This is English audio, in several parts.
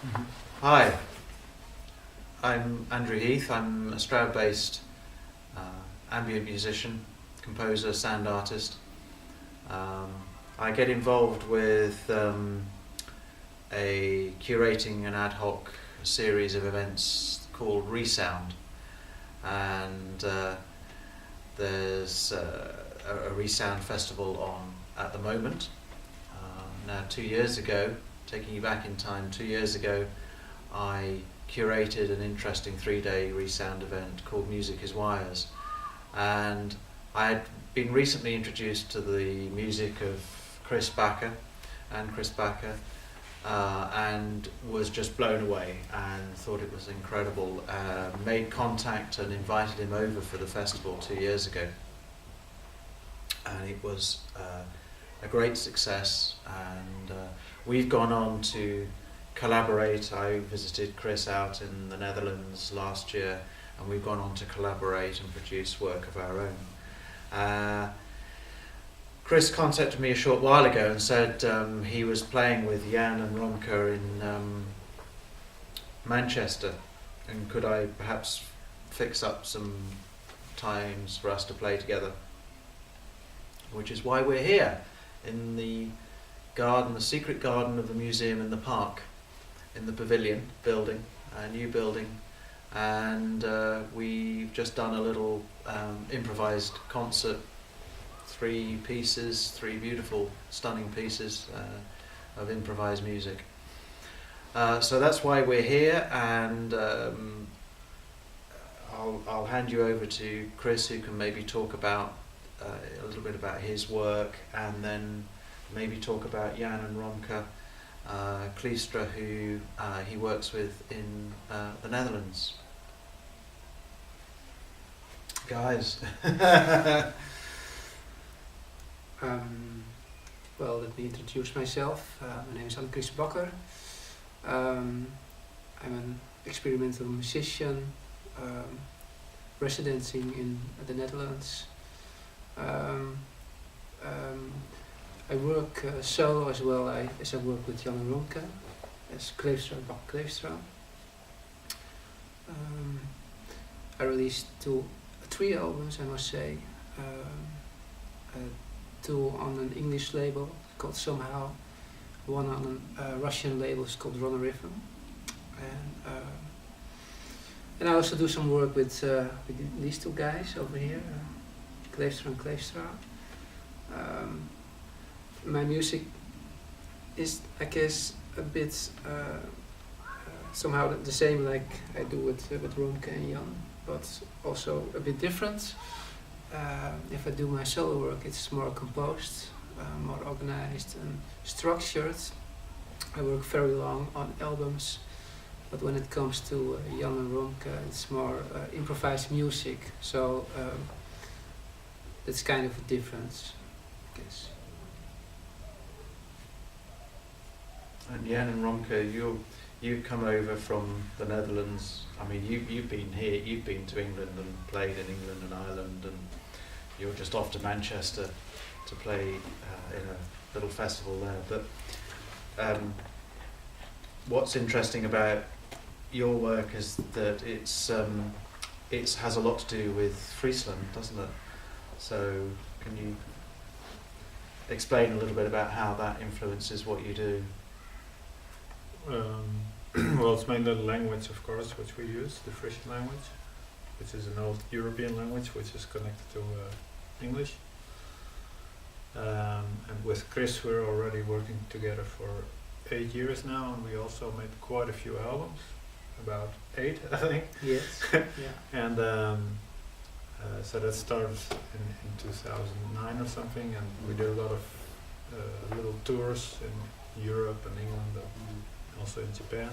Mm-hmm. Hi, I'm Andrew Heath. I'm a Stroud-based ambient musician, composer, sound artist. I get involved with curating an ad hoc series of events called Resound, and there's a Resound festival on at the moment. Now 2 years ago, taking you back in time, 2 years ago, I curated an interesting 3-day Resound event called Music is Wires, and I had been recently introduced to the music of Chris Bakker, and was just blown away and thought it was incredible. Made contact and invited him over for the festival 2 years ago, and it was a great success, and we've gone on to collaborate. I visited Chris out in the Netherlands last year, and we've gone on to collaborate and produce work of our own. Chris contacted me a short while ago and said he was playing with Jan and Romke in Manchester, and could I perhaps fix up some times for us to play together, which is why we're here in the garden, the secret garden of the museum in the park, in the Pavilion building, a new building, and we've just done a little improvised concert, 3 beautiful, stunning pieces of improvised music. So that's why we're here, and I'll hand you over to Chris, who can maybe talk about a little bit about his work, and then maybe talk about Jan and Romke Kleefstra, who he works with in the Netherlands. Guys. Well, let me introduce myself. My name is Chris Bakker. I'm an experimental musician, residencing in the Netherlands. I work solo as well as I work with Jan and Romke as Kleefstra, Romke Kleefstra. I released 3 albums, I must say. 2 on an English label called Somehow, 1 on a Russian label called Run a River, and I also do some work with these 2 guys over here, Kleefstra and Kleefstra. My music is, I guess, a bit somehow the same like I do with Romke and Jan, but also a bit different. If I do my solo work, it's more composed, more organized and structured. I work very long on albums, but when it comes to Jan and Romke, it's more improvised music. So that's kind of a difference, I guess. And Jan and Romke, you come over from the Netherlands. I mean, you've been here, you've been to England and played in England and Ireland, and you're just off to Manchester to play in a little festival there. But what's interesting about your work is that it has a lot to do with Friesland, doesn't it? So can you explain a little bit about how that influences what you do? Well, it's mainly the language, of course, which we use, the Frisian language, which is an old European language which is connected to English. And with Chris we're already working together for 8 years now, and we also made quite a few albums, about 8 I think. Yes. Yeah. And so that started in 2009 or something, and we did a lot of little tours in Europe and England, also in Japan.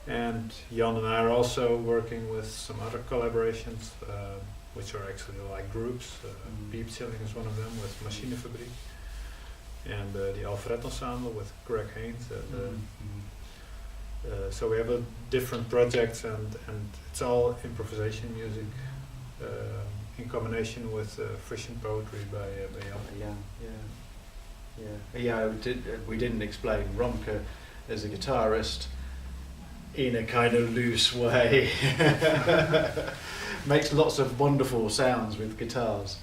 And Jan and I are also working with some other collaborations, which are actually like groups. Beep Chilling is one of them with Machinefabriek, and the Alfred Ensemble with Greg Haynes. So we have different projects, and it's all improvisation music in combination with Frisian poetry by Jan. Yeah. We didn't explain. Romke is a guitarist, in a kind of loose way. Makes lots of wonderful sounds with guitars.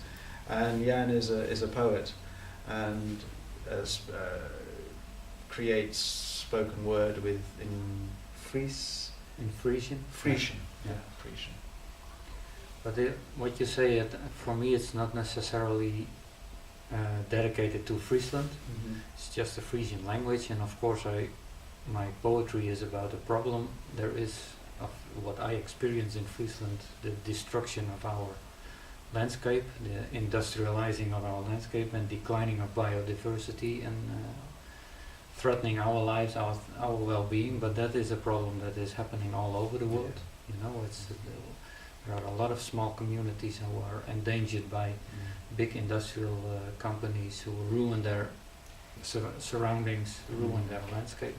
And Jan is a poet and creates spoken word in Frisian. Frisian. Yeah, Frisian. But what you say, for me, it's not necessarily dedicated to Friesland. Mm-hmm. It's just the Frisian language, and of course, my poetry is about a problem there is of what I experience in Friesland, the destruction of our landscape, the industrializing of our landscape, and declining of biodiversity, and threatening our lives, our well-being. But that is a problem that is happening all over the world. You know, there are a lot of small communities who are endangered by big industrial companies who ruin their surroundings, ruin their landscape,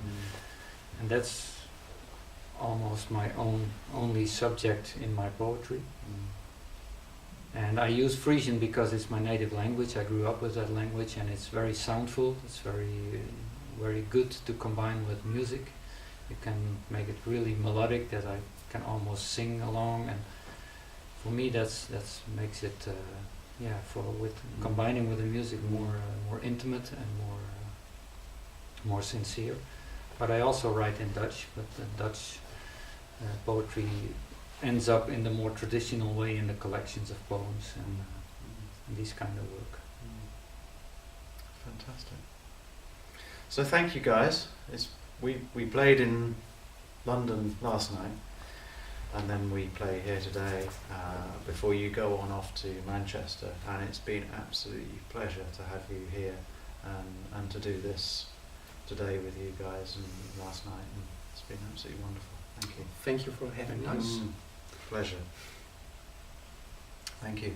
and that's almost my only subject in my poetry. And I use Frisian because it's my native language. I grew up with that language, and it's very soundful. It's very good to combine with music. You can make it really melodic that I can almost sing along, and for me that's makes it combining with the music more intimate and more sincere. But I also write in Dutch, but the Dutch poetry ends up in the more traditional way in the collections of poems and this kind of work. Fantastic. So thank you guys. We played in London last night, and then we play here today before you go on off to Manchester, and it's been absolutely a pleasure to have you here and to do this today with you guys and last night, and it's been absolutely wonderful. Thank you. Thank you for having us. Pleasure. Thank you.